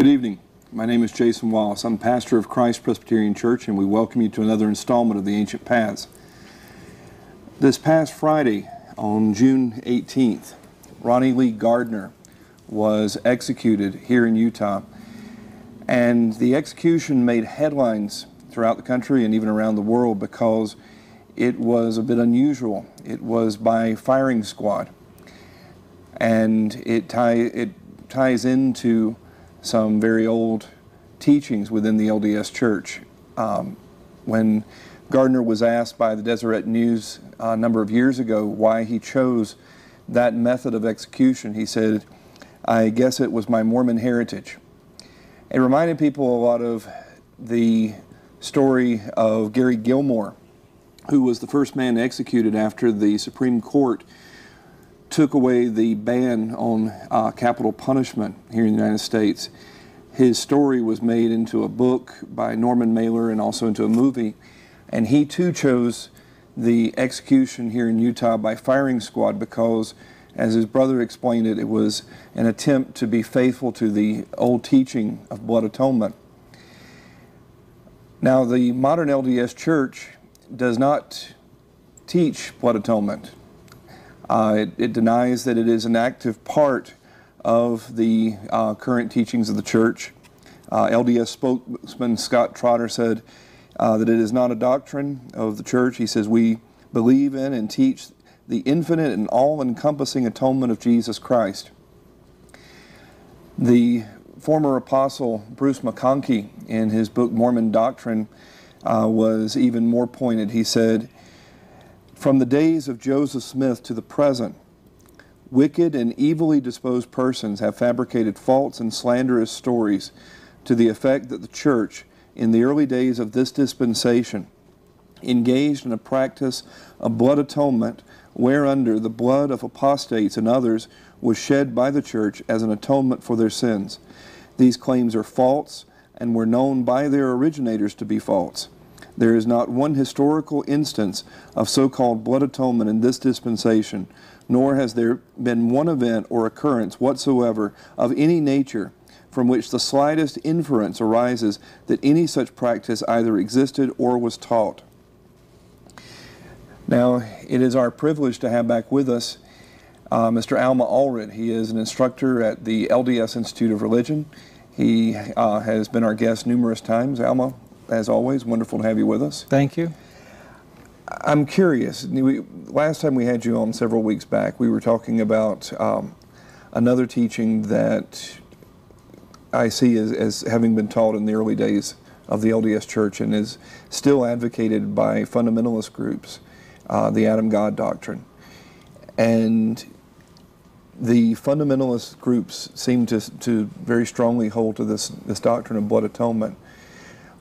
Good evening. My name is Jason Wallace. I'm pastor of Christ Presbyterian Church, and we welcome you to another installment of the Ancient Paths. This past Friday, on June 18th, Ronnie Lee Gardner was executed here in Utah, and the execution made headlines throughout the country and even around the world because it was a bit unusual. It was by firing squad, and it ties into some very old teachings within the LDS Church. When Gardner was asked by the Deseret News a number of years ago why he chose that method of execution, he said, "I guess it was my Mormon heritage." It reminded people a lot of the story of Gary Gilmore, who was the first man executed after the Supreme Court took away the ban on capital punishment here in the United States. His story was made into a book by Norman Mailer and also into a movie, and he too chose the execution here in Utah by firing squad because, as his brother explained it, it was an attempt to be faithful to the old teaching of blood atonement. Now, the modern LDS Church does not teach blood atonement. It denies that it is an active part of the current teachings of the Church. LDS spokesman Scott Trotter said that it is not a doctrine of the Church. He says, "We believe in and teach the infinite and all-encompassing atonement of Jesus Christ." The former apostle Bruce McConkie, in his book Mormon Doctrine, was even more pointed. He said, "From the days of Joseph Smith to the present, wicked and evilly disposed persons have fabricated false and slanderous stories to the effect that the Church, in the early days of this dispensation, engaged in a practice of blood atonement, whereunder the blood of apostates and others was shed by the Church as an atonement for their sins. These claims are false and were known by their originators to be false. There is not one historical instance of so-called blood atonement in this dispensation, nor has there been one event or occurrence whatsoever of any nature from which the slightest inference arises that any such practice either existed or was taught." Now, it is our privilege to have back with us Mr. Alma Allred. He is an instructor at the LDS Institute of Religion. He has been our guest numerous times. Alma, as always, wonderful to have you with us. Thank you. I'm curious, last time we had you on several weeks back, we were talking about another teaching that I see as having been taught in the early days of the LDS Church and is still advocated by fundamentalist groups, the Adam God doctrine. And the fundamentalist groups seem to very strongly hold to this doctrine of blood atonement.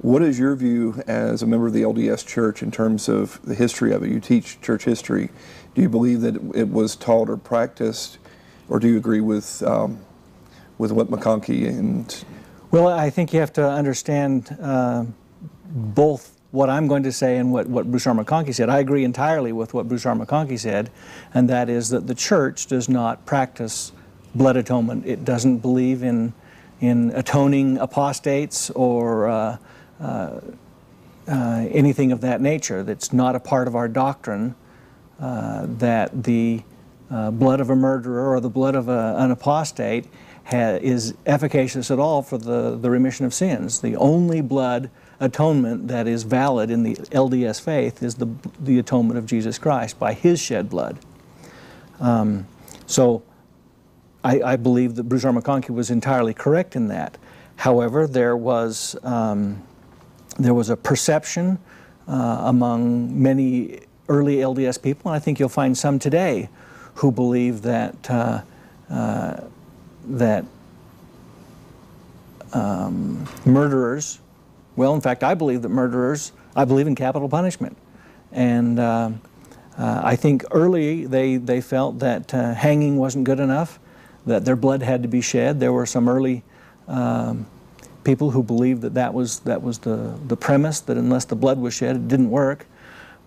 What is your view as a member of the LDS Church in terms of the history of it? You teach church history. Do you believe that it was taught or practiced, or do you agree with what McConkie and... Well, I think you have to understand both what I'm going to say and what Bruce R. McConkie said. I agree entirely with what Bruce R. McConkie said, and that is that the Church does not practice blood atonement. It doesn't believe in atoning apostates or anything of that nature. That's not a part of our doctrine, that the blood of a murderer or the blood of an apostate is efficacious at all for the remission of sins. The only blood atonement that is valid in the LDS faith is the atonement of Jesus Christ by His shed blood. So I believe that Bruce R. McConkie was entirely correct in that. However, there was a perception among many early LDS people, and I think you'll find some today, who believe that murderers, well, in fact, I believe that I believe in capital punishment. And I think early they felt that hanging wasn't good enough, that their blood had to be shed. There were some early people who believed that was the premise, that unless the blood was shed, it didn't work.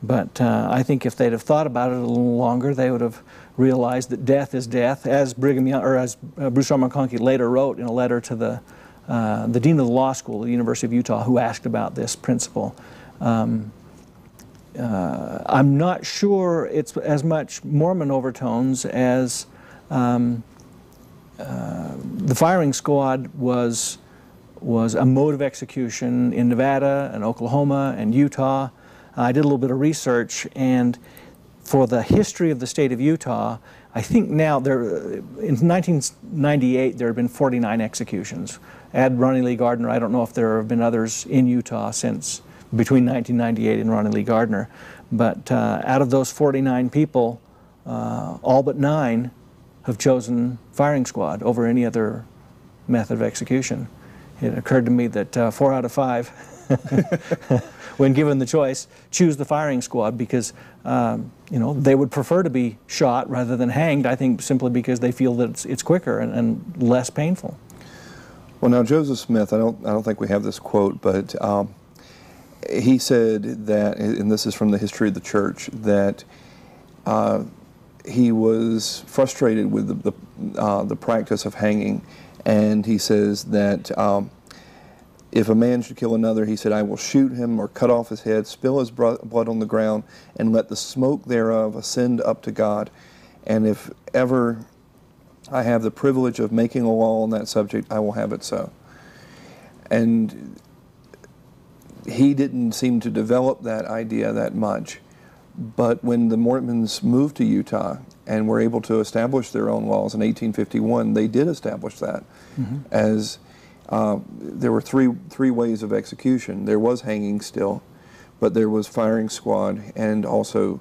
But I think if they'd have thought about it a little longer, they would have realized that death is death, as Bruce R. McConkie later wrote in a letter to the the dean of the law school at the University of Utah, who asked about this principle. I'm not sure it's as much Mormon overtones as the firing squad was a mode of execution in Nevada and Oklahoma and Utah. I did a little bit of research, and for the history of the state of Utah, I think now in 1998 there have been 49 executions. Add Ronnie Lee Gardner, I don't know if there have been others in Utah since between 1998 and Ronnie Lee Gardner, but out of those 49 people, all but 9 have chosen firing squad over any other method of execution. It occurred to me that 4 out of 5, when given the choice, choose the firing squad because you know, they would prefer to be shot rather than hanged, I think simply because they feel that it's quicker and less painful. Well, now Joseph Smith, I don't think we have this quote, but he said that, and this is from the history of the church, that he was frustrated with the practice of hanging, and he says that if a man should kill another, he said, I will shoot him or cut off his head, spill his blood on the ground, and let the smoke thereof ascend up to God. And if ever I have the privilege of making a law on that subject, I will have it so. And he didn't seem to develop that idea that much. But when the Mormons moved to Utah and were able to establish their own laws in 1851, they did establish that as there were three ways of execution. There was hanging still, but there was firing squad and also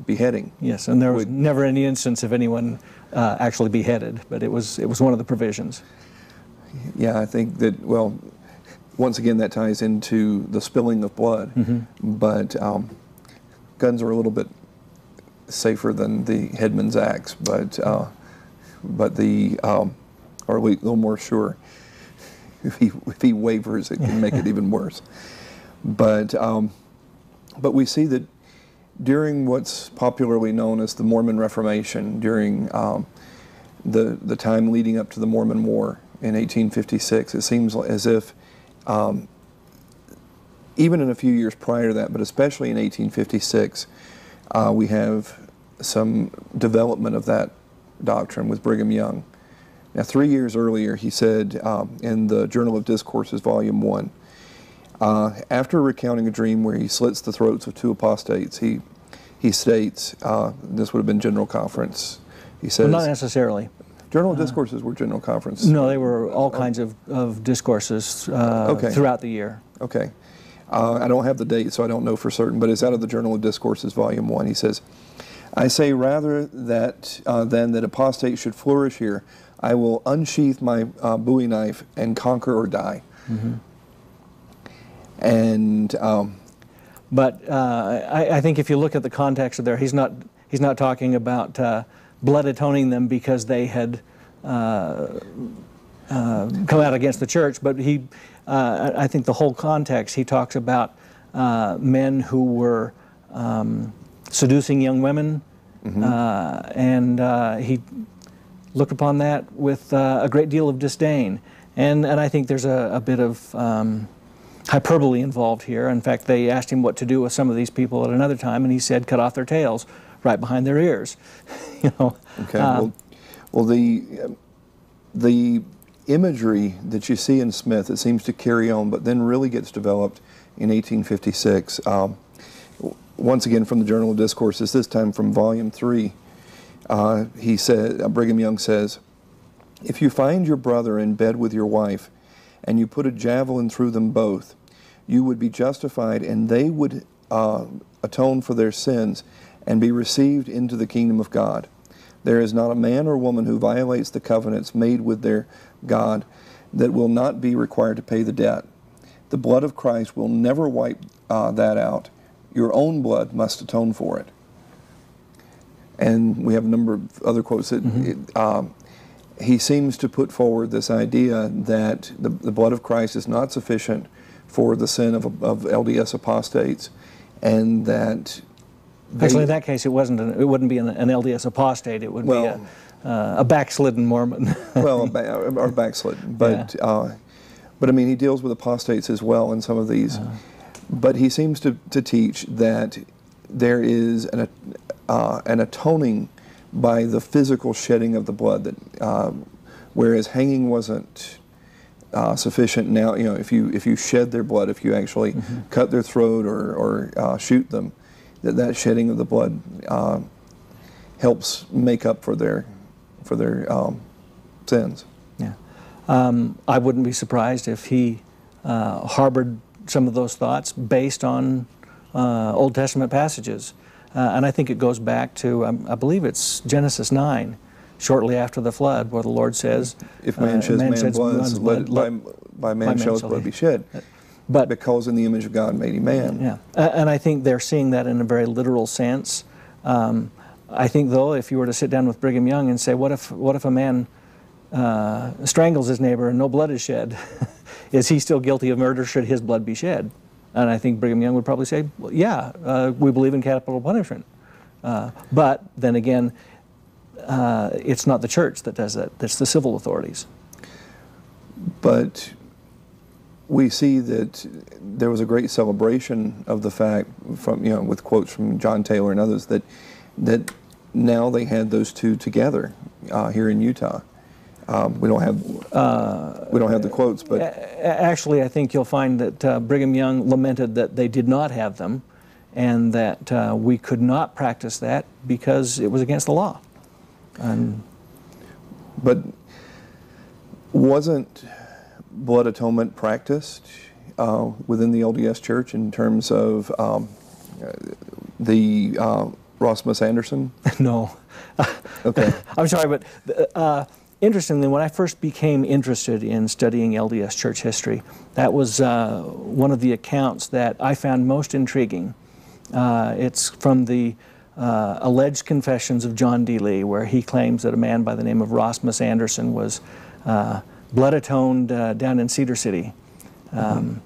beheading. Yes, and there was never any instance of anyone actually beheaded, but it was one of the provisions. Yeah, I think that, well, once again, that ties into the spilling of blood, but guns are a little bit safer than the headman's axe, but the or a little more sure. If he wavers, it can make it even worse. But we see that during what's popularly known as the Mormon Reformation, during the time leading up to the Mormon War in 1856, it seems as if even in a few years prior to that, but especially in 1856, we have some development of that doctrine with Brigham Young. Now, 3 years earlier, he said in the Journal of Discourses, Volume 1, after recounting a dream where he slits the throats of 2 apostates, he states, this would have been General Conference, he says... Well, not necessarily. Journal of Discourses were General Conference? No, they were all kinds of discourses throughout the year. Okay. I don't have the date, so I don't know for certain, but it's out of the Journal of Discourses, Volume 1. He says, I say rather that than that apostates should flourish here, I will unsheath my Bowie knife and conquer or die. And but I think if you look at the context of there, he's not talking about blood atoning them because they had come out against the church, but I think the whole context, he talks about men who were seducing young women, and he looked upon that with a great deal of disdain. And I think there's a bit of hyperbole involved here. In fact, they asked him what to do with some of these people at another time, and he said, cut off their tails right behind their ears. You know. Okay. Well, the imagery that you see in Smith, it seems to carry on, but then really gets developed in 1856. Once again from the Journal of Discourses, this time from Volume 3. He said, Brigham Young says, if you find your brother in bed with your wife, and you put a javelin through them both, you would be justified, and they would atone for their sins and be received into the kingdom of God. There is not a man or woman who violates the covenants made with their God that will not be required to pay the debt. The blood of Christ will never wipe that out. Your own blood must atone for it. And we have a number of other quotes that he seems to put forward this idea that the blood of Christ is not sufficient for the sin of LDS apostates, and that actually in that case it wouldn't be an LDS apostate, it would be a backslidden Mormon. Well, or backslidden, but But I mean, he deals with apostates as well in some of these. But he seems to teach that there is an atoning by the physical shedding of the blood, that whereas hanging wasn't sufficient. Now, you know, if you shed their blood, if you actually cut their throat or shoot them, that shedding of the blood helps make up for their sins. Yeah, I wouldn't be surprised if he harbored some of those thoughts based on Old Testament passages, and I think it goes back to I believe it's Genesis 9, shortly after the flood, where the Lord says, "If man sheds man's blood, by man shall his blood be shed." But because in the image of God made he man. Yeah, and I think they're seeing that in a very literal sense. I think, though, if you were to sit down with Brigham Young and say, what if a man strangles his neighbor and no blood is shed? Is he still guilty of murder? Should his blood be shed? And I think Brigham Young would probably say, well, yeah, we believe in capital punishment. But then again, it's not the church that does that. It's the civil authorities. But we see that there was a great celebration of the fact, from, you know, with quotes from John Taylor and others, that now they had those two together here in Utah. We don't have the quotes, but actually, I think you'll find that Brigham Young lamented that they did not have them, and that we could not practice that because it was against the law. But wasn't blood atonement practiced within the LDS Church in terms of the Rasmus Anderson? No. Okay. I'm sorry, but interestingly, when I first became interested in studying LDS church history, that was one of the accounts that I found most intriguing. It's from the alleged confessions of John D. Lee, where he claims that a man by the name of Rasmus Anderson was blood atoned down in Cedar City. And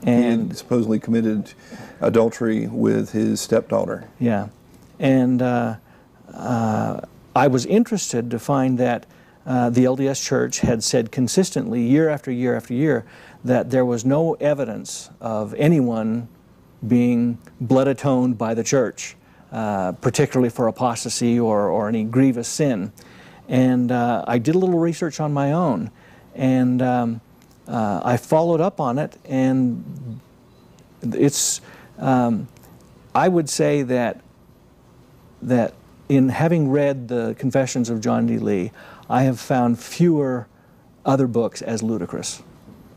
he had supposedly committed adultery with his stepdaughter. Yeah. And I was interested to find that the LDS Church had said consistently, year after year after year, that there was no evidence of anyone being blood atoned by the church, particularly for apostasy or any grievous sin. And I did a little research on my own, and I followed up on it, and it's, I would say that in having read the Confessions of John D. Lee, I have found fewer other books as ludicrous.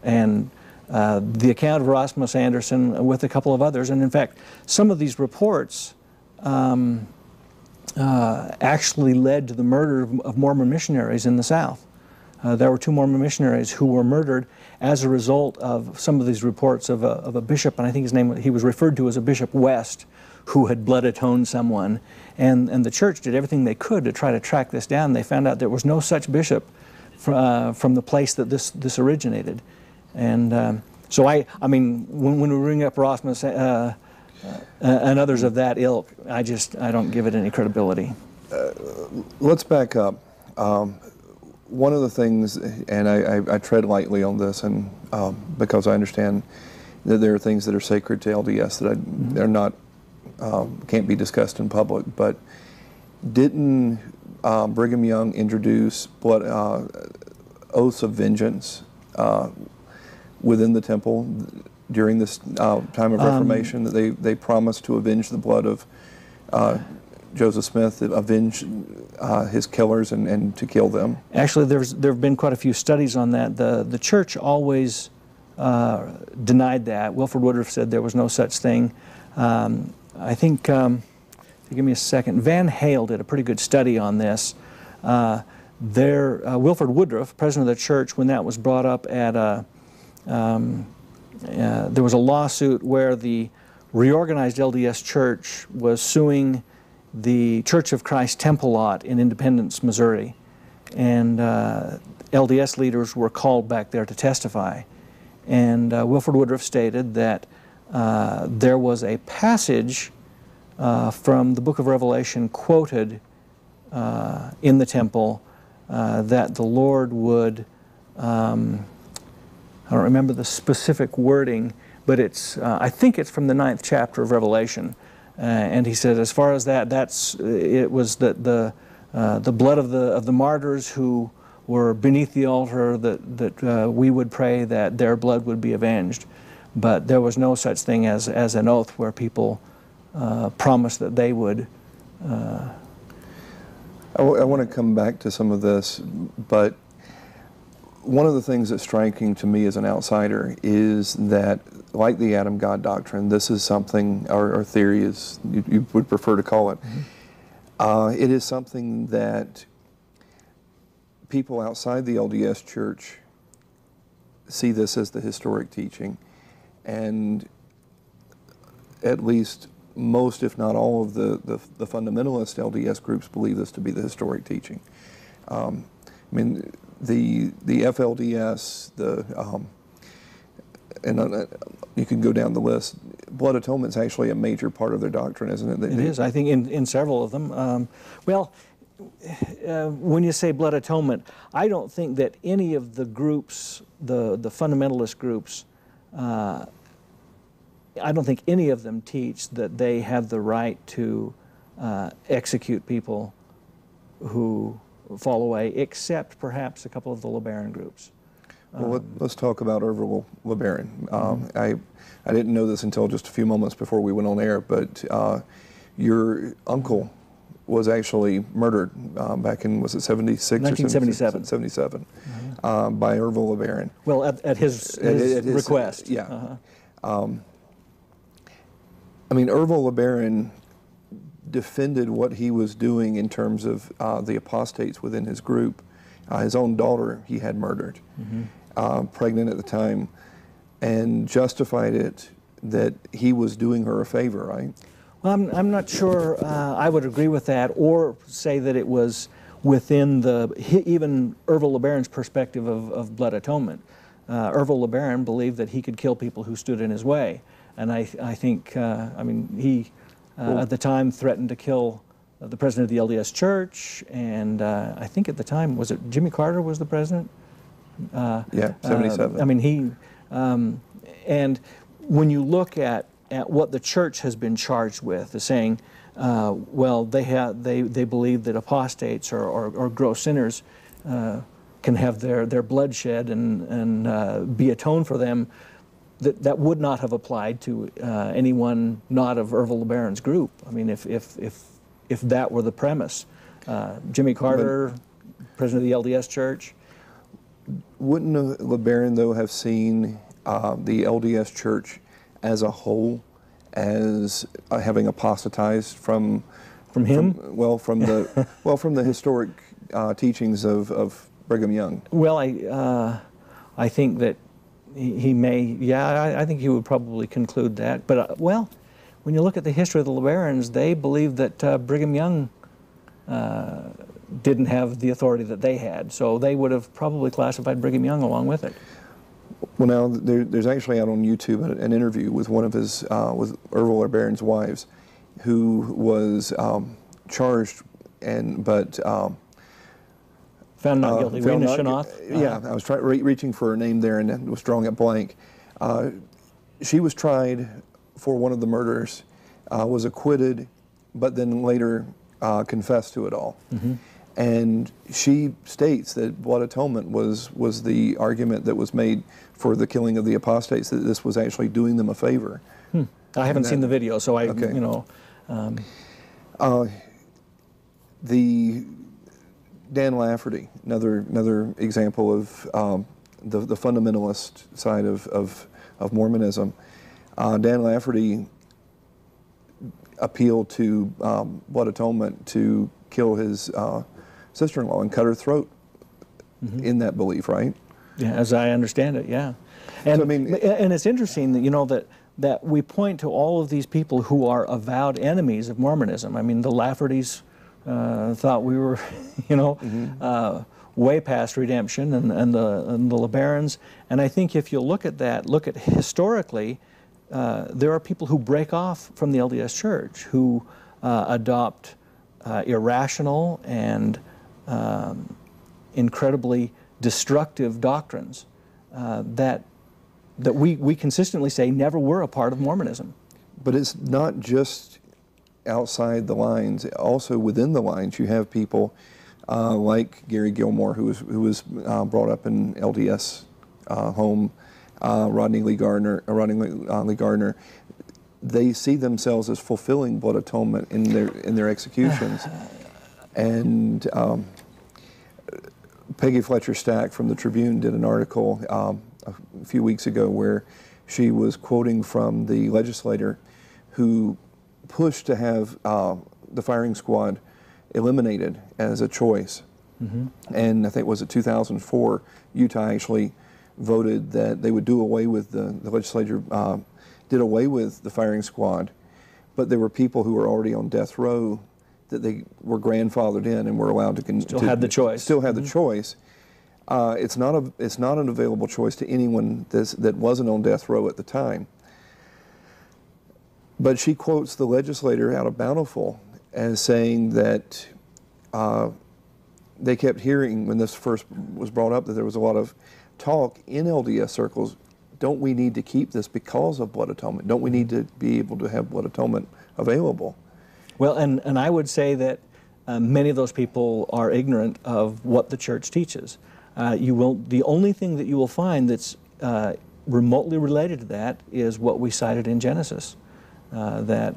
And the account of Rasmus Anderson with a couple of others, and in fact, some of these reports actually led to the murder of Mormon missionaries in the South. There were 2 Mormon missionaries who were murdered as a result of some of these reports of a bishop, and I think his name, he was referred to as a Bishop West, who had blood atoned someone. And the church did everything they could to try to track this down. They found out there was no such bishop from the place that this originated. And so I mean, when we bring up Rasmus and others of that ilk, I don't give it any credibility. Let's back up. One of the things, and I tread lightly on this, and because I understand that there are things that are sacred to LDS that are not, can't be discussed in public, but didn't Brigham Young introduce oaths of vengeance within the temple during this time of Reformation, that they promised to avenge the blood of Joseph Smith, avenge his killers and to kill them? Actually, there have been quite a few studies on that. The church always denied that. Wilford Woodruff said there was no such thing. I think, give me a second, Van Hale did a pretty good study on this. Wilford Woodruff, president of the church, when that was brought up at there was a lawsuit where the reorganized LDS church was suing the Church of Christ Temple lot in Independence, Missouri. And LDS leaders were called back there to testify. And Wilford Woodruff stated that there was a passage from the book of Revelation quoted in the temple that the Lord would I don't remember the specific wording, but it's, I think it's from the 9th chapter of Revelation. And he said, as far as that, it was that the blood of the martyrs who were beneath the altar, that we would pray that their blood would be avenged. But there was no such thing as an oath where people promised that they would. I want to come back to some of this, but one of the things that's striking to me as an outsider is that, like the Adam God doctrine, this is something, our theory is, you would prefer to call it, it is something that people outside the LDS Church see this as the historic teaching, and at least most, if not all, of the fundamentalist LDS groups believe this to be the historic teaching. I mean, the FLDS, and you can go down the list. Blood atonement is actually a major part of their doctrine, isn't it? It is. I think in several of them. When you say blood atonement, I don't think that any of the groups, the fundamentalist groups, I don't think any of them teach that they have the right to execute people who fall away, except perhaps a couple of the LeBaron groups. Well, let's talk about Orville LeBaron. I didn't know this until just a few moments before we went on air, but your uncle was actually murdered back in, was it 76 1977. or 77, by Orville LeBaron. Well, at his request. Yeah. I mean, Orville LeBaron defended what he was doing in terms of the apostates within his group. His own daughter he had murdered, pregnant at the time, and justified it that he was doing her a favor, right? Well, I'm not sure I would agree with that, or say that it was within even Orville LeBaron's perspective of blood atonement. Orville LeBaron believed that he could kill people who stood in his way. And I think, I mean, he at the time threatened to kill the president of the LDS Church, and I think at the time, was it Jimmy Carter was the president? Yeah, 77. I mean, he, and when you look at what the church has been charged with, is saying, well, they believe that apostates or gross sinners can have their blood shed and be atoned for them. That would not have applied to anyone not of Orville LeBaron's group. I mean, if that were the premise, Jimmy Carter, president of the LDS Church. Wouldn't LeBaron, though, have seen the LDS Church as a whole as having apostatized from him? From the historic teachings of Brigham Young. Well, I think that he may, yeah, I think he would probably conclude that. But, well, when you look at the history of the LeBarons, they believed that Brigham Young didn't have the authority that they had. So they would have probably classified Brigham Young along with it. Well, now, there's actually out on YouTube an interview with one of his, with Orville LeBaron's wives, who was charged but found not guilty. Rena Shanoff? Yeah, I was reaching for her name there and was drawing it blank. She was tried for one of the murders, was acquitted, but then later confessed to it all. And she states that blood atonement was the argument that was made for the killing of the apostates, that this was actually doing them a favor. I haven't seen the video, so I, you know. The Dan Lafferty, another example of the fundamentalist side of Mormonism. Dan Lafferty appealed to blood atonement to kill his sister-in-law and cut her throat in that belief, right? Yeah, as I understand it, yeah. And, so, I mean, and it's interesting that, you know, that we point to all of these people who are avowed enemies of Mormonism. I mean, the Laffertys thought we were, you know, way past redemption, and the LeBarons. And I think if you look at that, look at historically, there are people who break off from the LDS Church, who adopt irrational and incredibly destructive doctrines that that we consistently say never were a part of Mormonism. But it's not just outside the lines. Also within the lines, you have people like Gary Gilmore, who was brought up in LDS home, Rodney Lee Gardner. They see themselves as fulfilling blood atonement in their executions. And Peggy Fletcher Stack from the Tribune did an article a few weeks ago where she was quoting from the legislator who pushed to have the firing squad eliminated as a choice. And I think, was it 2004, Utah actually voted that they would do away with the legislature did away with the firing squad, but there were people who were already on death row that they were grandfathered in and were allowed to still had the choice. Still had the choice. It's not an available choice to anyone that wasn't on death row at the time. But she quotes the legislator out of Bountiful as saying that they kept hearing when this first was brought up that there was a lot of talk in LDS circles. Don't we need to keep this because of blood atonement? Don't we need to be able to have blood atonement available? Well, and I would say that many of those people are ignorant of what the church teaches. The only thing that you will find that's remotely related to that is what we cited in Genesis, that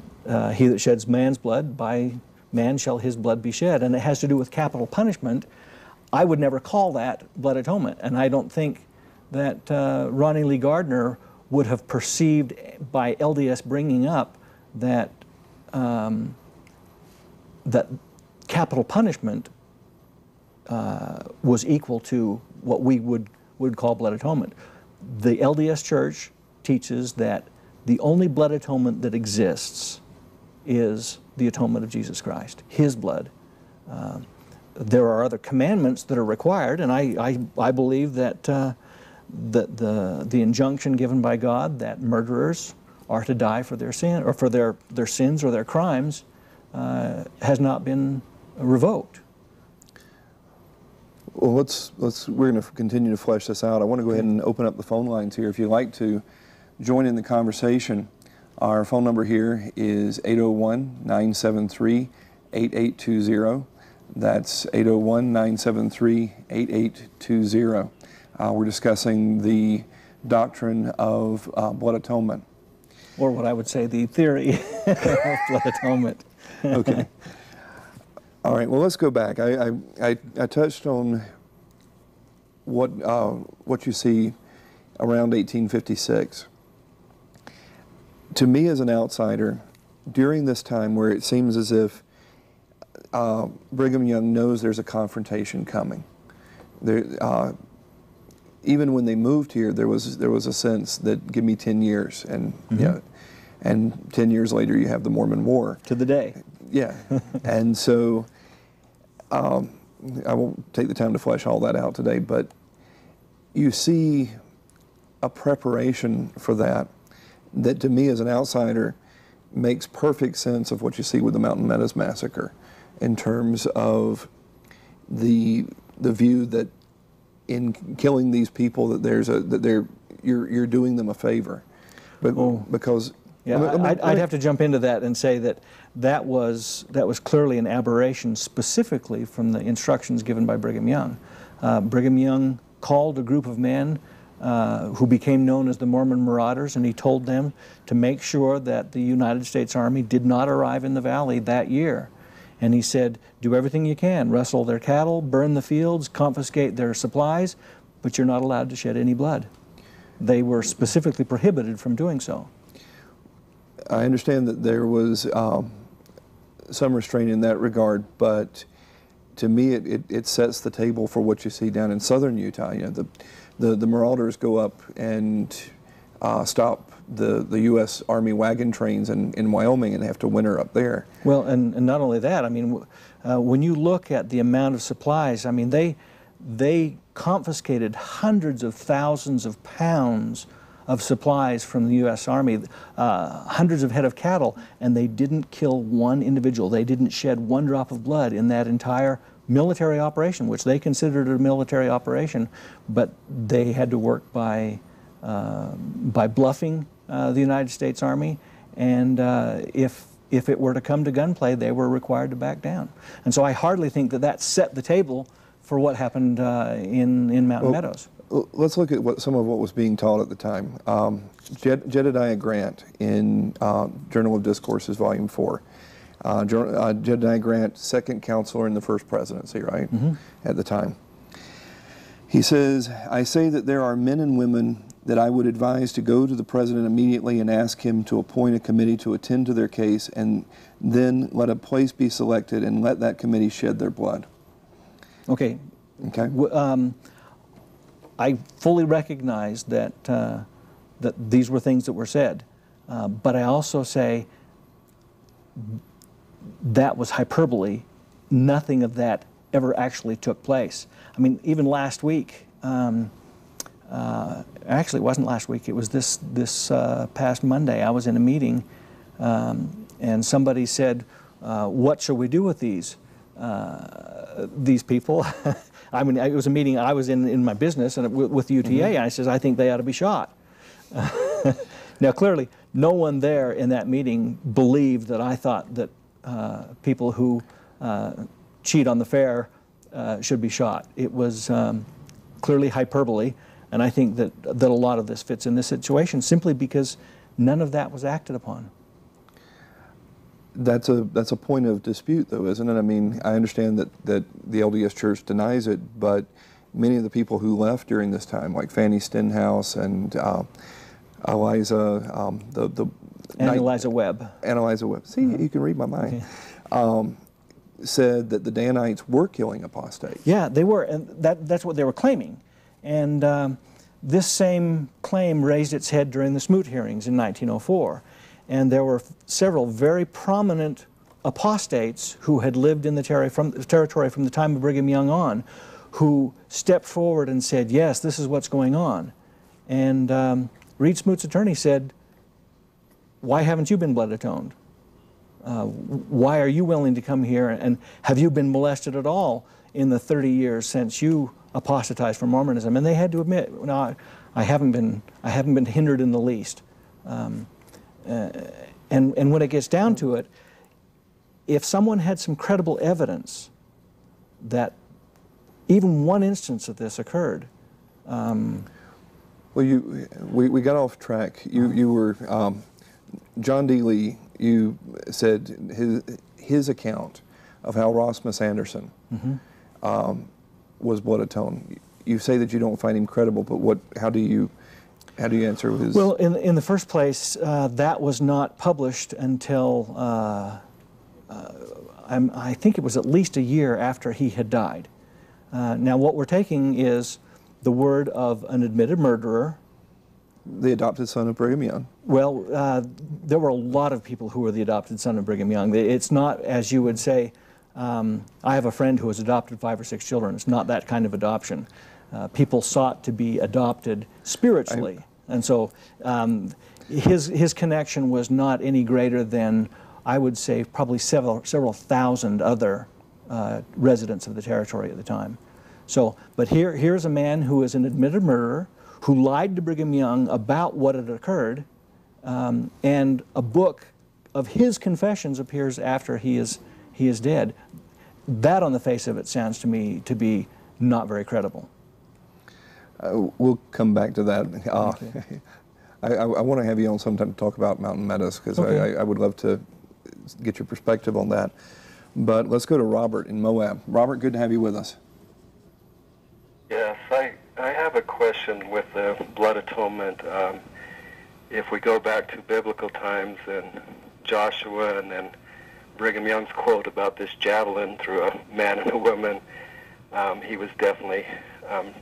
he that sheds man's blood, by man shall his blood be shed. And it has to do with capital punishment. I would never call that blood atonement, and I don't think that Ronnie Lee Gardner would have perceived by LDS bringing up that that capital punishment was equal to what we would call blood atonement. The LDS Church teaches that the only blood atonement that exists is the atonement of Jesus Christ, His blood. There are other commandments that are required, and I believe that the injunction given by God that murderers are to die for their sin or for their sins or their crimes has not been revoked. Well, we're going to continue to flesh this out. I want to go ahead and open up the phone lines here. If you'd like to join in the conversation, our phone number here is 801-973-8820. That's 801-973-8820. We're discussing the doctrine of blood atonement. Or what I would say, the theory of blood atonement. Okay. All right, well, let's go back. I touched on what you see around 1856. To me as an outsider, during this time where it seems as if Brigham Young knows there's a confrontation coming. Even when they moved here, there was a sense that give me 10 years, and and 10 years later you have the Mormon War. To the day. Yeah, and so I won't take the time to flesh all that out today, but you see a preparation for that to me as an outsider makes perfect sense of what you see with the Mountain Meadows Massacre, in terms of the view that in killing these people that you're doing them a favor, but because I'd have to jump into that and say that was clearly an aberration, specifically from the instructions given by Brigham Young. Brigham Young called a group of men who became known as the Mormon Marauders, and he told them to make sure that the United States Army did not arrive in the valley that year. And he said, do everything you can, rustle their cattle, burn the fields, confiscate their supplies, but you're not allowed to shed any blood. They were specifically prohibited from doing so. I understand that there was some restraint in that regard, but to me it sets the table for what you see down in southern Utah. You know, the Marauders go up and stop the U.S. Army wagon trains in Wyoming and have to winter up there. Well, and not only that, I mean, when you look at the amount of supplies, I mean, they confiscated hundreds of thousands of pounds of supplies from the U.S. Army, hundreds of head of cattle, and they didn't kill one individual. They didn't shed one drop of blood in that entire military operation, which they considered a military operation, but they had to work by by bluffing the United States Army, and if it were to come to gunplay, they were required to back down. And so I hardly think that set the table for what happened in Mountain Meadows. Let's look at some of what was being taught at the time. Jedediah Grant in Journal of Discourses, Volume 4. Jedediah Grant, second counselor in the first presidency, right, at the time. He says, I say that there are men and women that I would advise to go to the president immediately and ask him to appoint a committee to attend to their case, and then let a place be selected and let that committee shed their blood. Okay. Okay. I fully recognize that that these were things that were said, but I also say that was hyperbole. Nothing of that ever actually took place. I mean, even last week, actually it wasn't last week, it was this past Monday, I was in a meeting and somebody said, what shall we do with these people? I mean, it was a meeting I was in my business and with UTA, and I says, I think they ought to be shot. Now, clearly, no one there in that meeting believed that I thought that people who cheat on the fare should be shot. It was clearly hyperbole, and I think that a lot of this fits in this situation simply because none of that was acted upon. That's a point of dispute, though, isn't it? I mean, I understand that the LDS Church denies it, but many of the people who left during this time, like Fanny Stenhouse and Eliza, Eliza Webb. Eliza Webb. See, you can read my mind. Okay. Said that the Danites were killing apostates. Yeah, they were, and that's what they were claiming. And this same claim raised its head during the Smoot hearings in 1904. And there were several very prominent apostates who had lived in the territory from the time of Brigham Young on, who stepped forward and said, yes, this is what's going on. And Reed Smoot's attorney said, why haven't you been blood atoned? Why are you willing to come here, and have you been molested at all in the 30 years since you apostatized from Mormonism? And they had to admit, no, I haven't been hindered in the least. And when it gets down to it, if someone had some credible evidence that even one instance of this occurred. Well, we got off track. You were, John D. Lee, you said his account of how Rasmus Anderson was blood atoned. You say that you don't find him credible, but how do you answer his? Well, in the first place, that was not published until I think it was at least a year after he had died. Now, what we're taking is the word of an admitted murderer. The adopted son of Brigham Young. Well, there were a lot of people who were the adopted son of Brigham Young. It's not, as you would say, I have a friend who has adopted 5 or 6 children. It's not that kind of adoption. People sought to be adopted spiritually. And so his connection was not any greater than, I would say, probably several thousand other residents of the territory at the time. So, but here's a man who is an admitted murderer, who lied to Brigham Young about what had occurred, and a book of his confessions appears after he is dead. That, on the face of it, sounds to me to be not very credible. We'll come back to that. Okay. I want to have you on sometime to talk about Mountain Meadows, because I would love to get your perspective on that. But let's go to Robert in Moab. Robert, good to have you with us. Yes, I have a question with the blood atonement. If we go back to biblical times and Joshua, and then Brigham Young's quote about this javelin through a man and a woman, he was definitely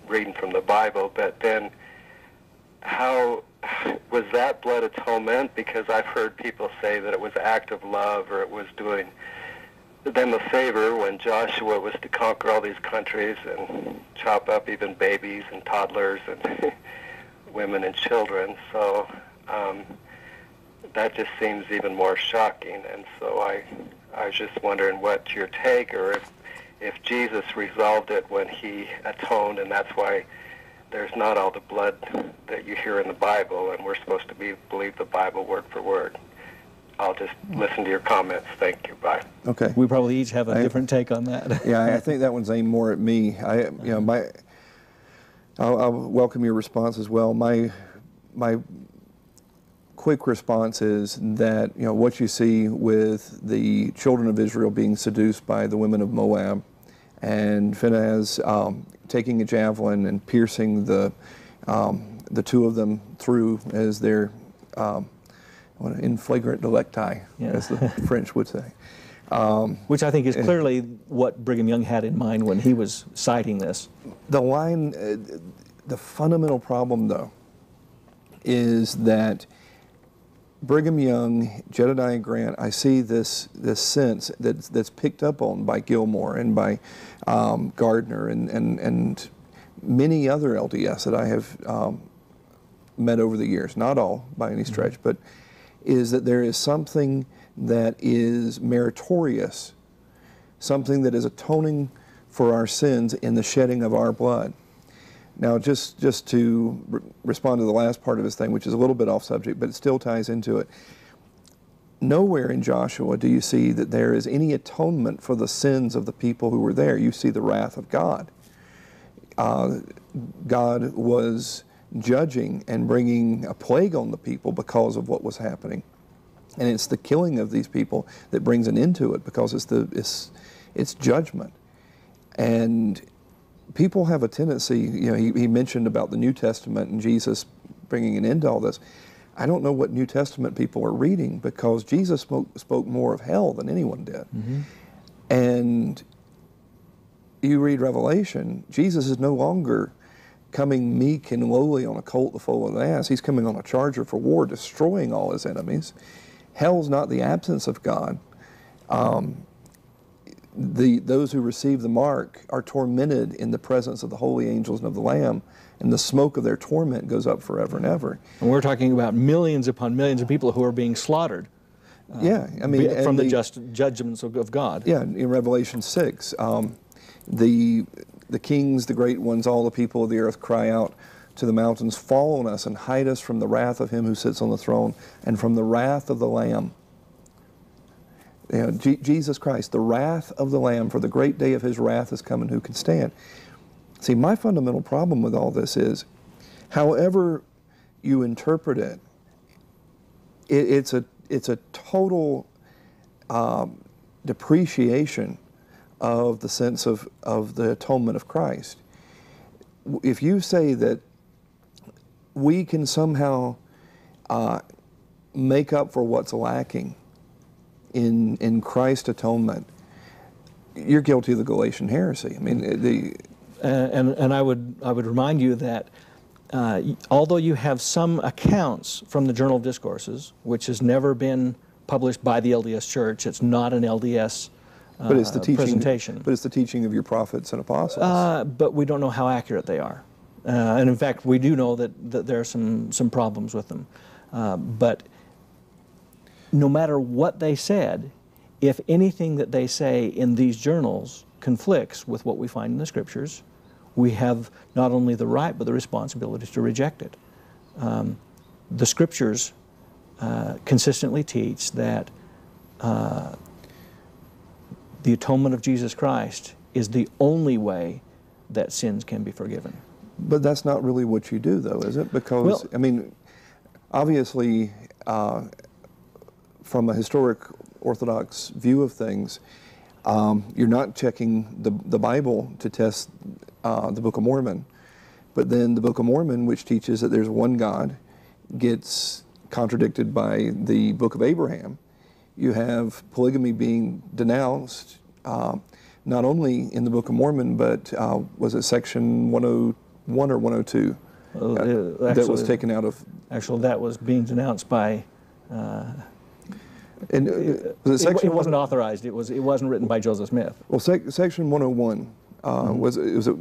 reading from the Bible. But then how was that blood atonement? Because I've heard people say that it was an act of love, or it was doing them a favor when Joshua was to conquer all these countries and chop up even babies and toddlers and women and children. So that just seems even more shocking. And so I was just wondering what your take, or if Jesus resolved it when he atoned, and that's why there's not all the blood that you hear in the Bible, and we're supposed to believe the Bible word for word. I'll just listen to your comments. Thank you. Bye. Okay. We probably each have a different take on that. Yeah, I think that one's aimed more at me. I'll welcome your response as well. My quick response is that what you see with the children of Israel being seduced by the women of Moab, and Phinehas taking a javelin and piercing the two of them through as their in flagrant delicti, as the French would say. Which I think is clearly what Brigham Young had in mind when he was citing this. The line, the fundamental problem, though, is that Brigham Young, Jedediah Grant, I see this sense that's picked up on by Gilmore and by Gardner and many other LDS that I have met over the years, not all by any stretch, but is that there is something that is meritorious, something that is atoning for our sins in the shedding of our blood. Now, just to respond to the last part of his thing, which is a little bit off subject, but it still ties into it. Nowhere in Joshua do you see that there is any atonement for the sins of the people who were there. You see the wrath of God. God was judging and bringing a plague on the people because of what was happening. And it's the killing of these people that brings an end to it, because it's judgment. And people have a tendency, he mentioned about the New Testament and Jesus bringing an end to all this. I don't know what New Testament people are reading, because Jesus spoke more of hell than anyone did. And you read Revelation, Jesus is no longer coming meek and lowly on a colt the foal of an ass. He's coming on a charger for war, destroying all his enemies. Hell's not the absence of God. Those who receive the mark are tormented in the presence of the holy angels and of the Lamb, and the smoke of their torment goes up forever and ever. And we're talking about millions upon millions of people who are being slaughtered. From the just judgments of God. Yeah, in Revelation 6, the kings, the great ones, all the people of the earth cry out to the mountains, fall on us and hide us from the wrath of him who sits on the throne and from the wrath of the Lamb. Jesus Christ, the wrath of the Lamb, for the great day of his wrath is come, and who can stand? See, my fundamental problem with all this is, however you interpret it, it's a total depreciation of the sense of the atonement of Christ. If you say that we can somehow make up for what's lacking in Christ's atonement, you're guilty of the Galatian heresy. I mean, and I would remind you that although you have some accounts from the Journal of Discourses, which has never been published by the LDS Church, it's not an LDS but it's the teaching, presentation. But it's the teaching of your prophets and apostles. But we don't know how accurate they are. And in fact, we do know that there are some problems with them. But no matter what they said, if anything that they say in these journals conflicts with what we find in the Scriptures, we have not only the right but the responsibility to reject it. The Scriptures consistently teach that the atonement of Jesus Christ is the only way that sins can be forgiven. But that's not really what you do, though, is it? Because, well, I mean, obviously, from a historic Orthodox view of things, you're not checking the Bible to test the Book of Mormon. But then the Book of Mormon, which teaches that there's one God, gets contradicted by the Book of Abraham. You have polygamy being denounced, not only in the Book of Mormon, but was it section 101 or 102 that was taken out of? Actually, that was being denounced by. And was it it wasn't authorized. It wasn't written by Joseph Smith. Well, section 101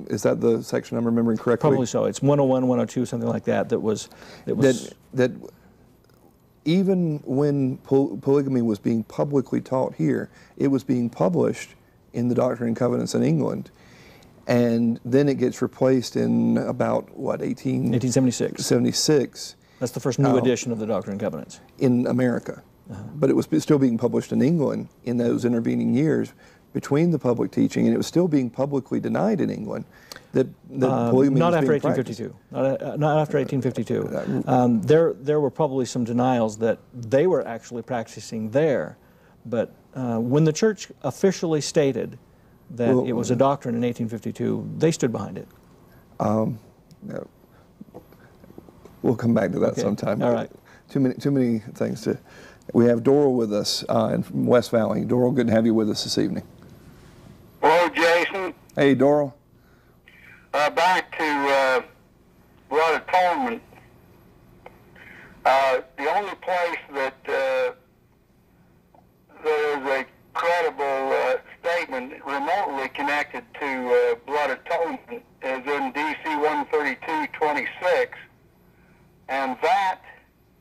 is that the section I'm remembering correctly? Probably so. It's 101, 102, something like that. That even when polygamy was being publicly taught here, it was being published in the Doctrine and Covenants in England. and then it gets replaced in about, what, 1876. 76 That's the first new edition of the Doctrine and Covenants. in America. But it was still being published in England in those intervening years between the public teaching, and it was still being publicly denied in England that polygamy not was after being practiced. 1852. Not after 1852. There were probably some denials that they were actually practicing there, but when the church officially stated that it was a doctrine in 1852, they stood behind it. We'll come back to that sometime. All right. Too many things to. We have Doral with us in West Valley. Doral, good to have you with us this evening. Hello, Jason. Hey, Doral. Back to blood atonement. The only place that there is a credible statement remotely connected to blood atonement is in DC 132:26, and that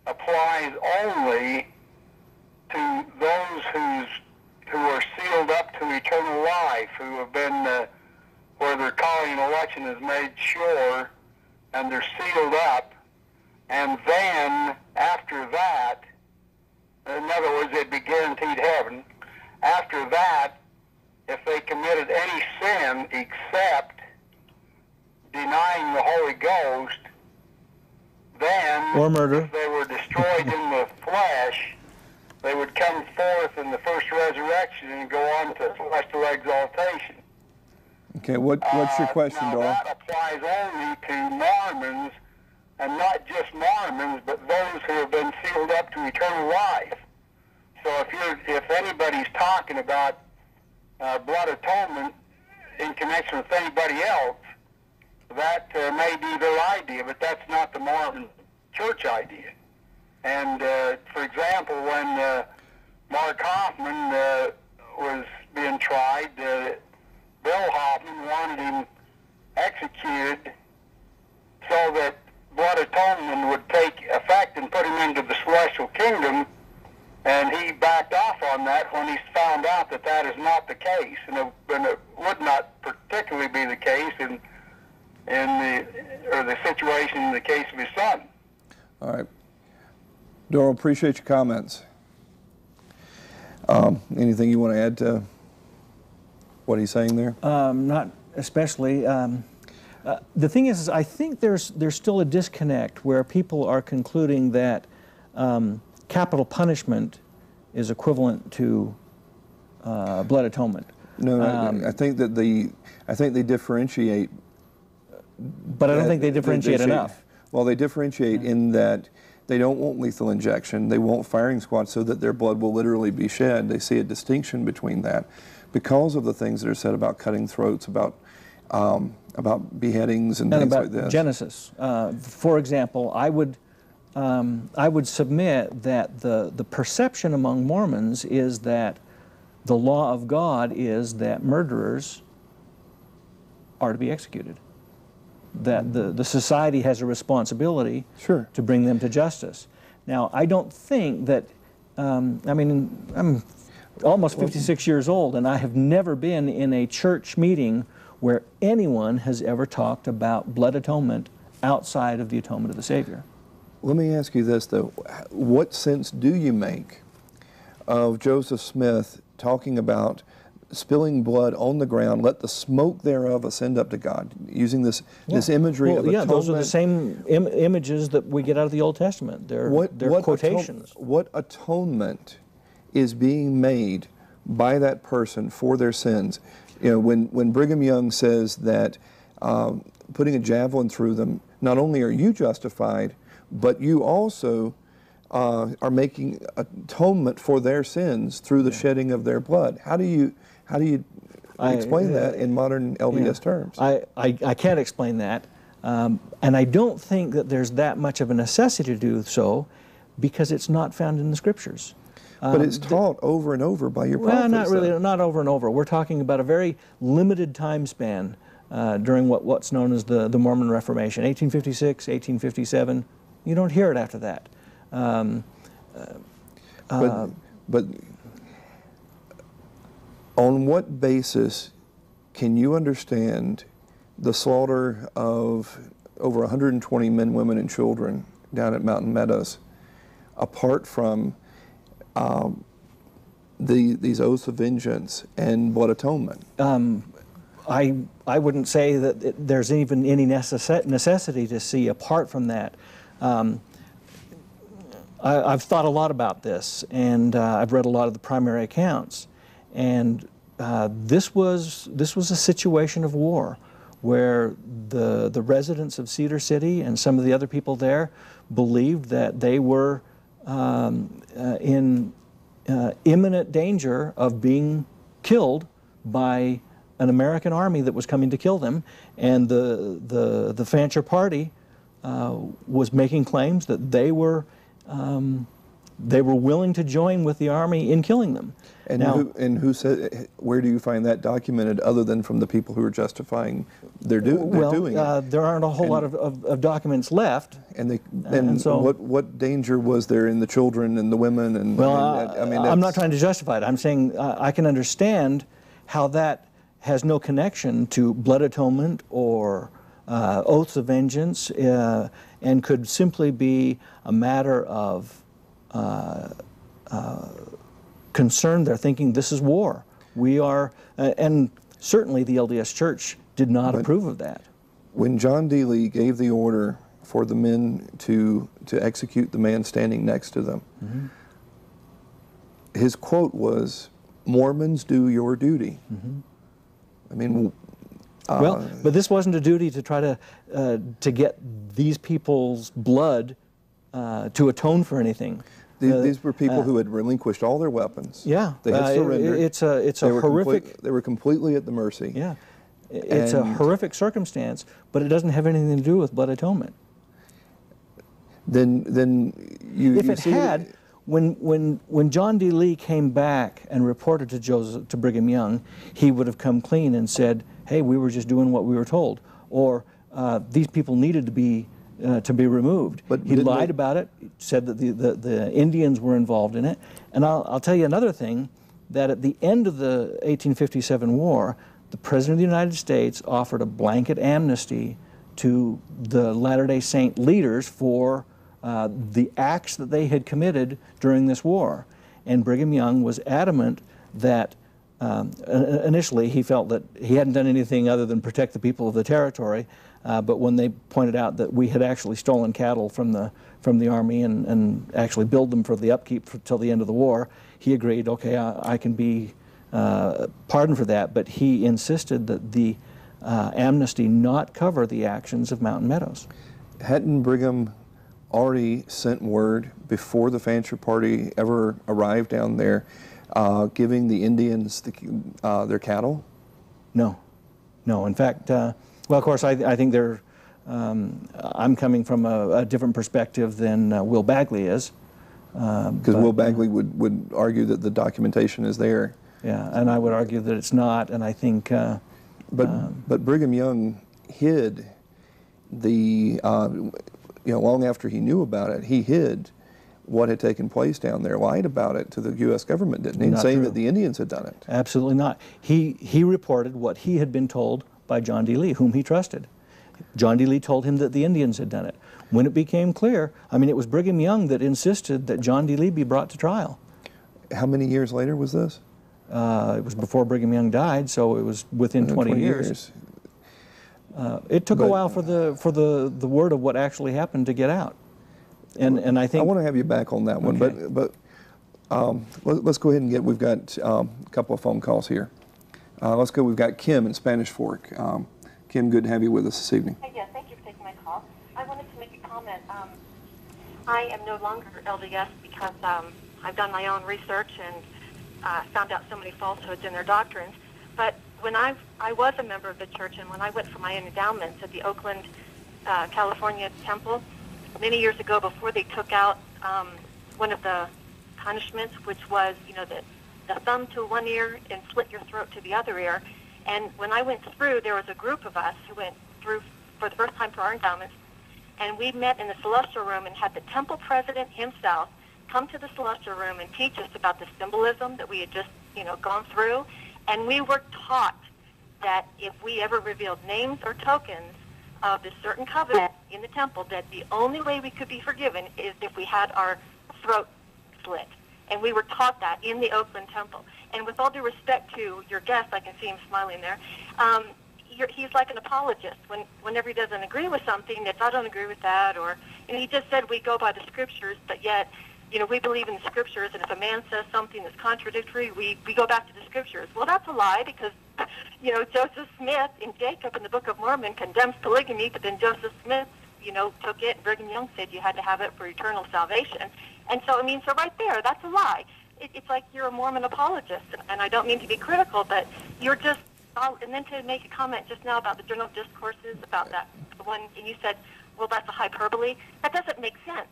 applies only to those who are sealed up to eternal life, who have been where their calling and election is made sure, and they're sealed up, and then after that, in other words, they'd be guaranteed heaven. After that, if they committed any sin except denying the Holy Ghost, then Or murder. if they were destroyed in the flesh, they would come forth in the first resurrection and go on to celestial exaltation. Okay, what's your question, now, Doral? that applies only to Mormons, and not just Mormons, but those who have been sealed up to eternal life. So if anybody's talking about blood atonement in connection with anybody else, that may be their idea, but that's not the Mormon church idea. And for example, when Mark Hoffman was being tried, Bill Hoffman wanted him executed so that blood atonement would take effect and put him into the celestial kingdom, and he backed off on that when he found out that that is not the case, and it would not particularly be the case in the situation in the case of his son. All right. Doral, appreciate your comments. Anything you want to add to what he's saying there? Not especially. The thing is, I think there's still a disconnect where people are concluding that capital punishment is equivalent to blood atonement. No, I think that they differentiate. But I don't think they differentiate enough. Well, they differentiate in that they don't want lethal injection. They want firing squad so that their blood will literally be shed. They see a distinction between that because of the things that are said about cutting throats, about beheadings and things about like this. Genesis. For example, I would submit that the perception among Mormons is that the law of God is that murderers are to be executed. That the society has a responsibility Sure. to bring them to justice. Now, I don't think that, I mean, I'm almost 56 years old, and I have never been in a church meeting where anyone has ever talked about blood atonement outside of the atonement of the Savior. Let me ask you this, though. What sense do you make of Joseph Smith talking about spilling blood on the ground, let the smoke thereof ascend up to God, using this imagery of atonement? Those are the same images that we get out of the Old Testament. They're quotations. What atonement is being made by that person for their sins? You know, when Brigham Young says that putting a javelin through them, not only are you justified, but you also are making atonement for their sins through the shedding of their blood. How do you explain that in modern LDS terms? I can't explain that, and I don't think that there's that much of a necessity to do so, because it's not found in the Scriptures. But it's taught over and over by your prophets. Well, not really, not over and over. We're talking about a very limited time span during what's known as the Mormon Reformation, 1856, 1857. You don't hear it after that. But on what basis can you understand the slaughter of over 120 men, women, and children down at Mountain Meadows, apart from these oaths of vengeance and blood atonement? I wouldn't say that there's even any necessity to see apart from that. I've thought a lot about this, and I've read a lot of the primary accounts, and this was a situation of war where the residents of Cedar City and some of the other people there believed that they were in imminent danger of being killed by an American army that was coming to kill them, and the Fancher Party was making claims that they were willing to join with the army in killing them. And now, who said? Where do you find that documented, other than from the people who are justifying they're doing it? There aren't a whole lot of documents left. And so, what danger was there in the children and the women? And I mean, I'm not trying to justify it. I'm saying I can understand how that has no connection to blood atonement or oaths of vengeance, and could simply be a matter of concern. They're thinking this is war. We are, and certainly the LDS Church did not approve of that. When John D. Lee gave the order for the men to execute the man standing next to them, mm-hmm. his quote was, "Mormons, do your duty." Mm-hmm. I mean, well, but this wasn't a duty to try to get these people's blood to atone for anything. These were people who had relinquished all their weapons. Yeah, they had surrendered. It's a horrific. They were completely at the mercy. Yeah, it's a horrific circumstance, but it doesn't have anything to do with blood atonement. Then you. If it had, when John D. Lee came back and reported to Brigham Young, he would have come clean and said, "Hey, we were just doing what we were told," or "These people needed to be removed." But he lied about it. Said that the Indians were involved in it. And I'll tell you another thing, that at the end of the 1857 war, the President of the United States offered a blanket amnesty to the Latter-day Saint leaders for the acts that they had committed during this war. And Brigham Young was adamant that initially he felt that he hadn't done anything other than protect the people of the territory, but when they pointed out that we had actually stolen cattle from the army and actually billed them for the upkeep till the end of the war, he agreed, okay, I can be pardoned for that, but he insisted that the amnesty not cover the actions of Mountain Meadows. Hadn't Brigham already sent word before the Fancher Party ever arrived down there, giving the Indians their cattle? No. In fact, well, of course, I think they're. I'm coming from a different perspective than Will Bagley is. Because Will Bagley would argue that the documentation is there. Yeah, and I would argue that it's not, and I think. But Brigham Young hid the. Long after he knew about it, he hid what had taken place down there, lied about it to the U.S. government, didn't he? Saying that the Indians had done it. Absolutely not. He reported what he had been told by John D. Lee, whom he trusted. John D. Lee told him that the Indians had done it. When it became clear, I mean, it was Brigham Young that insisted that John D. Lee be brought to trial. How many years later was this? It was before Brigham Young died, so it was within 20 years. It took a while for the word of what actually happened to get out, and I think I want to have you back on that one. Okay. But let's go ahead and we've got a couple of phone calls here. Let's go. We've got Kim in Spanish Fork. Kim, good to have you with us this evening. Yeah, thank you for taking my call. I wanted to make a comment. I am no longer LDS because I've done my own research and found out so many falsehoods in their doctrines. But when I was a member of the church, and when I went for my endowments at the Oakland, California temple, many years ago, before they took out one of the punishments, which was, the thumb to one ear and slit your throat to the other ear. And when I went through, there was a group of us who went through for the first time for our endowments, and we met in the celestial room and had the temple president himself come to the celestial room and teach us about the symbolism that we had just, gone through. And we were taught that if we ever revealed names or tokens of this certain covenant in the temple, that the only way we could be forgiven is if we had our throat slit. And we were taught that in the Oakland temple. And with all due respect to your guest, I can see him smiling there, he's like an apologist. Whenever he doesn't agree with something, if I don't agree with that, or, and he just said we go by the scriptures, but yet, you know, we believe in the scriptures, and if a man says something that's contradictory, we go back to the scriptures. Well, that's a lie, because, you know, Joseph Smith in Jacob in the Book of Mormon condemns polygamy, but then Joseph Smith, you know, took it, and Brigham Young said you had to have it for eternal salvation. And so, I mean, so right there, that's a lie. It's like you're a Mormon apologist, and I don't mean to be critical, but you're just, and then to make a comment just now about the journal of discourses, about that one, and you said, well, that's a hyperbole. That doesn't make sense.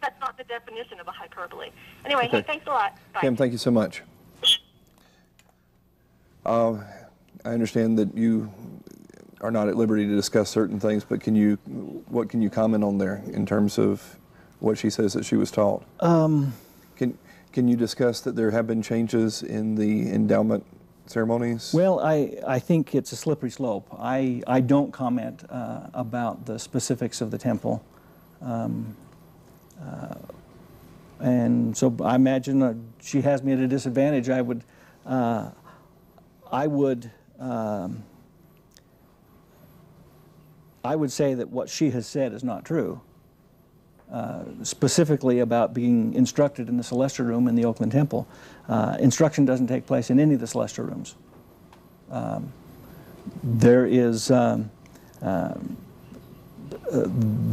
That's not the definition of a hyperbole. Anyway, Okay. hey, thanks a lot. Bye. Kim, thank you so much. I understand that you are not at liberty to discuss certain things, but what can you comment on there in terms of what she says that she was taught? Can you discuss that there have been changes in the endowment ceremonies? Well, I think it's a slippery slope. I don't comment about the specifics of the temple. And so I imagine she has me at a disadvantage. I would say that what she has said is not true. Specifically about being instructed in the celestial room in the Oakland Temple. Instruction doesn't take place in any of the celestial rooms. There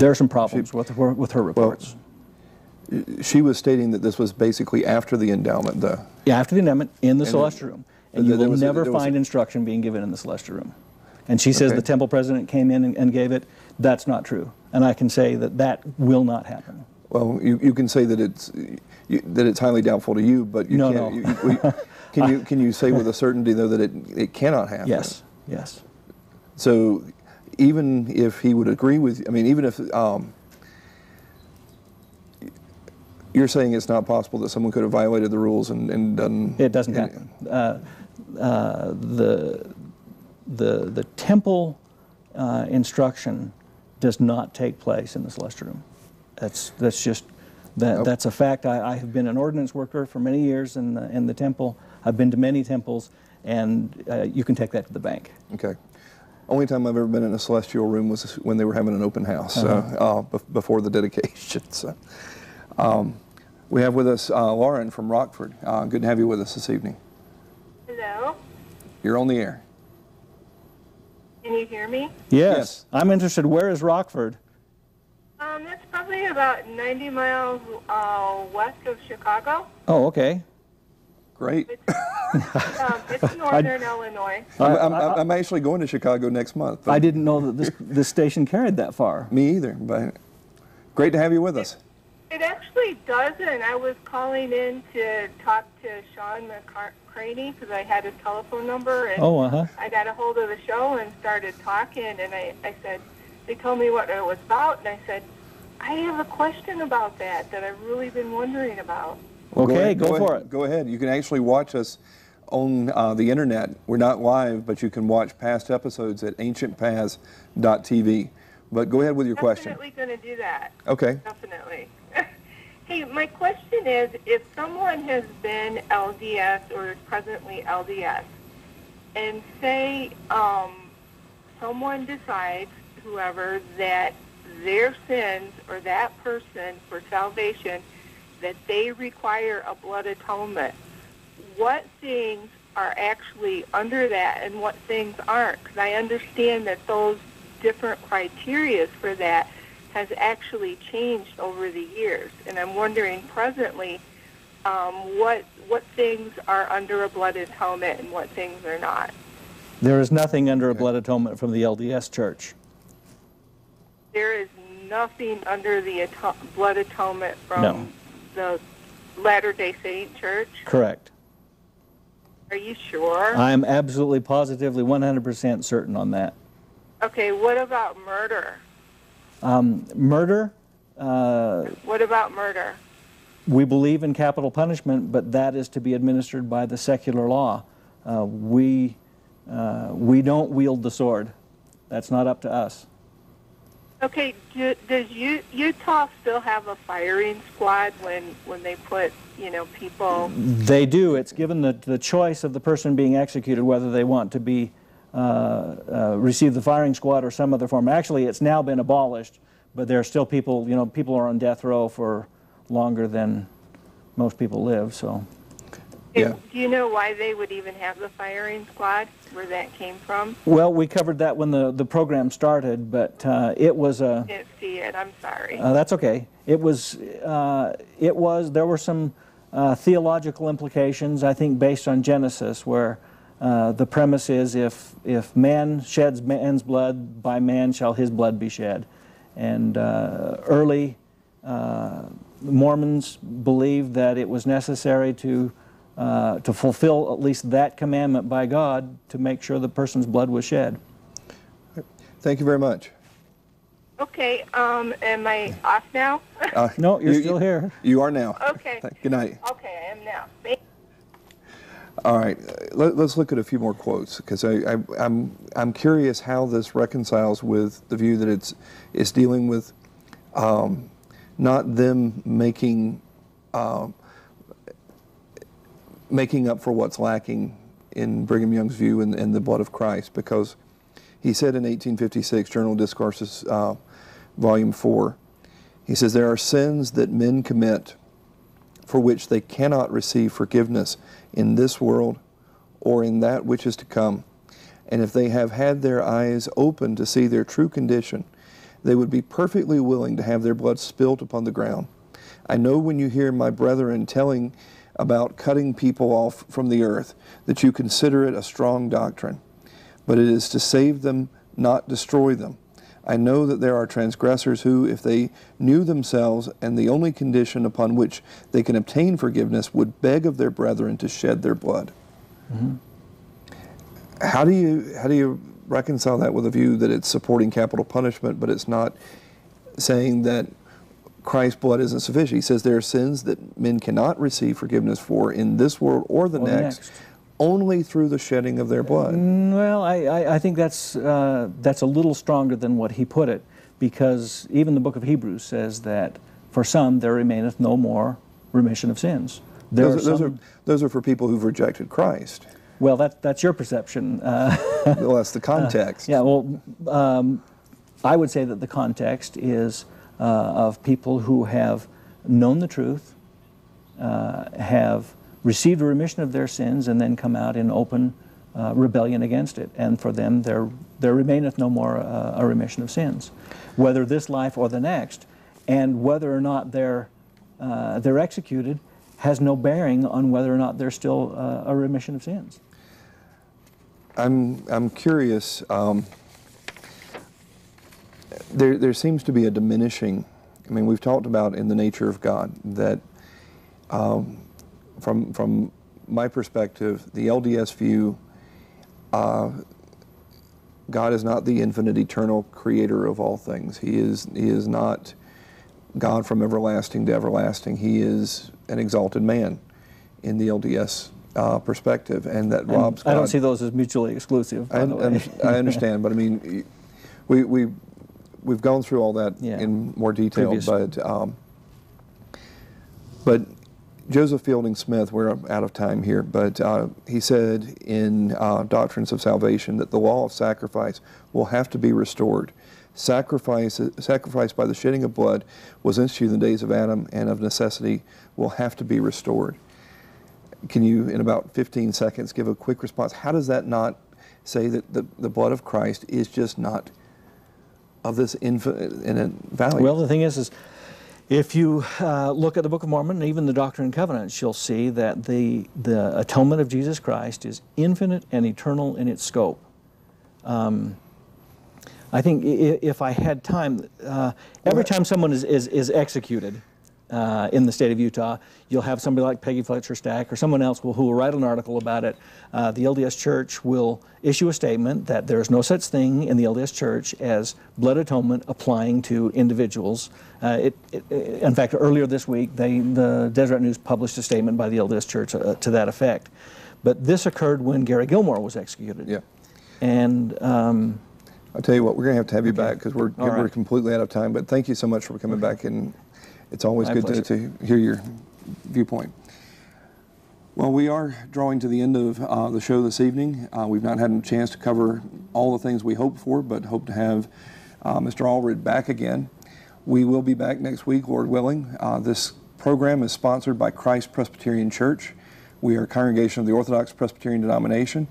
are some problems with her reports. Well, she was stating that this was basically after the endowment, though. Yeah, after the endowment in the celestial room. And you will never there was find instruction being given in the celestial room. And she says Okay. the temple president came in and gave it. That's not true. And I can say that that will not happen. Well, you can say that it's highly doubtful to you, but you can't. Can you say with a certainty though that it cannot happen? Yes. Yes. So even if he would agree with, I mean, even if you're saying it's not possible that someone could have violated the rules and done. It doesn't happen. The temple instruction does not take place in the celestial room. That's just Nope. that's a fact. I have been an ordinance worker for many years in the temple. I've been to many temples, and you can take that to the bank. Okay. Only time I've ever been in a celestial room was when they were having an open house before the dedication. So, we have with us Lauren from Rockford. Good to have you with us this evening. Hello? You're on the air. Can you hear me? Yes. I'm interested. Where is Rockford? That's probably about 90 miles west of Chicago. Oh, okay. Great. It's northern Illinois. I'm actually going to Chicago next month. I didn't know that this station carried that far. Me either, but great to have you with us. It actually doesn't. I was calling in to talk to Sean McCraney because I had his telephone number, and I got a hold of the show and started talking, and I said, they told me what it was about, and I said, I have a question about that I've really been wondering about. Okay, go for it. Go ahead. You can actually watch us on the internet. We're not live, but you can watch past episodes at ancientpaths.tv. But go ahead with your question. Definitely going to do that. Okay. Definitely. Hey, my question is, if someone has been LDS or is presently LDS, and say someone decides, whoever, that their sins or that person for salvation, that they require a blood atonement, what things are actually under that and what things aren't? Because I understand that those different criteria for that has actually changed over the years, and I'm wondering presently what things are under a blood atonement and what things are not. There is nothing under a blood atonement from the LDS Church. There is nothing under the blood atonement from the Latter-day Saint Church? Correct. Are you sure? I am absolutely positively 100% certain on that. Okay, what about murder? Murder? What about murder? We believe in capital punishment, but that is to be administered by the secular law. We We don't wield the sword. That's not up to us. Okay, does Utah still have a firing squad when they put, people? They do. It's given the choice of the person being executed whether they want to be receive the firing squad or some other form. Actually, it's now been abolished, but there are still people. People are on death row for longer than most people live. So. Yeah. Do you know why they would even have the firing squad, where that came from? Well, we covered that when the program started, but it was a... I didn't see it, I'm sorry. That's okay. There were some theological implications, I think, based on Genesis, where the premise is if man sheds man's blood, by man shall his blood be shed. And early Mormons believed that it was necessary to fulfill at least that commandment by God to make sure the person's blood was shed. Thank you very much. Okay, am I off now? No, you're still here. You are now. Okay. Good night. Okay, I am now. All right, let's look at a few more quotes, because I'm curious how this reconciles with the view that it's dealing with not them making up for what's lacking in Brigham Young's view in the blood of Christ, because he said in 1856, Journal of Discourses, Volume 4, he says, there are sins that men commit for which they cannot receive forgiveness in this world or in that which is to come. And if they have had their eyes open to see their true condition, they would be perfectly willing to have their blood spilt upon the ground. I know when you hear my brethren telling about cutting people off from the earth, that you consider it a strong doctrine, but it is to save them, not destroy them. I know that there are transgressors who, if they knew themselves and the only condition upon which they can obtain forgiveness, would beg of their brethren to shed their blood. Mm-hmm. How do you reconcile that with a view that it's supporting capital punishment, but it's not saying that Christ's blood isn't sufficient? He says there are sins that men cannot receive forgiveness for in this world or the next, only through the shedding of their blood. Well, I think that's a little stronger than what he put it, because even the book of Hebrews says that for some there remaineth no more remission of sins. Those are for people who've rejected Christ. Well, that's your perception. Well, that's the context. Yeah, well, I would say that the context is of people who have known the truth, have received a remission of their sins, and then come out in open rebellion against it. And for them, there remaineth no more a remission of sins, whether this life or the next. And whether or not they're executed has no bearing on whether or not there's still a remission of sins. I'm curious. There seems to be a diminishing. I mean, we've talked about in the nature of God that, from my perspective, the LDS view, God is not the infinite, eternal creator of all things. He is not God from everlasting to everlasting. He is an exalted man in the LDS perspective, and that robs God. I don't see those as mutually exclusive, by the way. I understand, but I mean, we've gone through all that in more detail, but Joseph Fielding Smith, we're out of time here, but he said in Doctrines of Salvation that the law of sacrifice will have to be restored. Sacrifice by the shedding of blood was instituted in the days of Adam, and of necessity will have to be restored. Can you, in about 15 seconds, give a quick response? How does that not say that the blood of Christ is just not of this infinite value? Well, the thing is if you look at the Book of Mormon and even the Doctrine and Covenants, you'll see that the atonement of Jesus Christ is infinite and eternal in its scope. I think if I had time, every time someone is executed in the state of Utah, you'll have somebody like Peggy Fletcher Stack or someone else who will write an article about it. The LDS Church will issue a statement that there is no such thing in the LDS Church as blood atonement applying to individuals. In fact, earlier this week, the Deseret News published a statement by the LDS Church to that effect. But this occurred when Gary Gilmore was executed. Yeah. And I'll tell you what, we're going to have you Okay. back because we're right. completely out of time. But thank you so much for coming back, and it's always My good pleasure. to hear your viewpoint. Well, we are drawing to the end of the show this evening. We've not had a chance to cover all the things we hoped for, but hope to have Mr. Allred back again. We will be back next week, Lord willing. This program is sponsored by Christ Presbyterian Church. We are a congregation of the Orthodox Presbyterian denomination.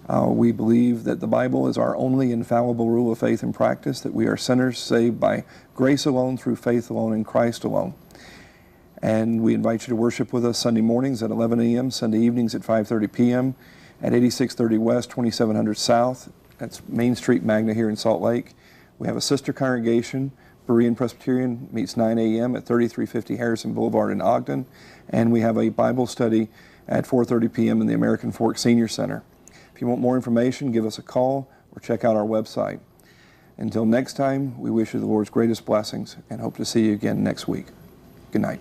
We believe that the Bible is our only infallible rule of faith and practice, that we are sinners saved by grace alone, through faith alone, in Christ alone. And we invite you to worship with us Sunday mornings at 11 a.m., Sunday evenings at 5:30 p.m. at 8630 West, 2700 South. That's Main Street, Magna, here in Salt Lake. We have a sister congregation, Berean Presbyterian, meets 9 a.m. at 3350 Harrison Boulevard in Ogden. And we have a Bible study at 4:30 p.m. in the American Fork Senior Center. If you want more information, give us a call or check out our website. Until next time, we wish you the Lord's greatest blessings and hope to see you again next week. Good night.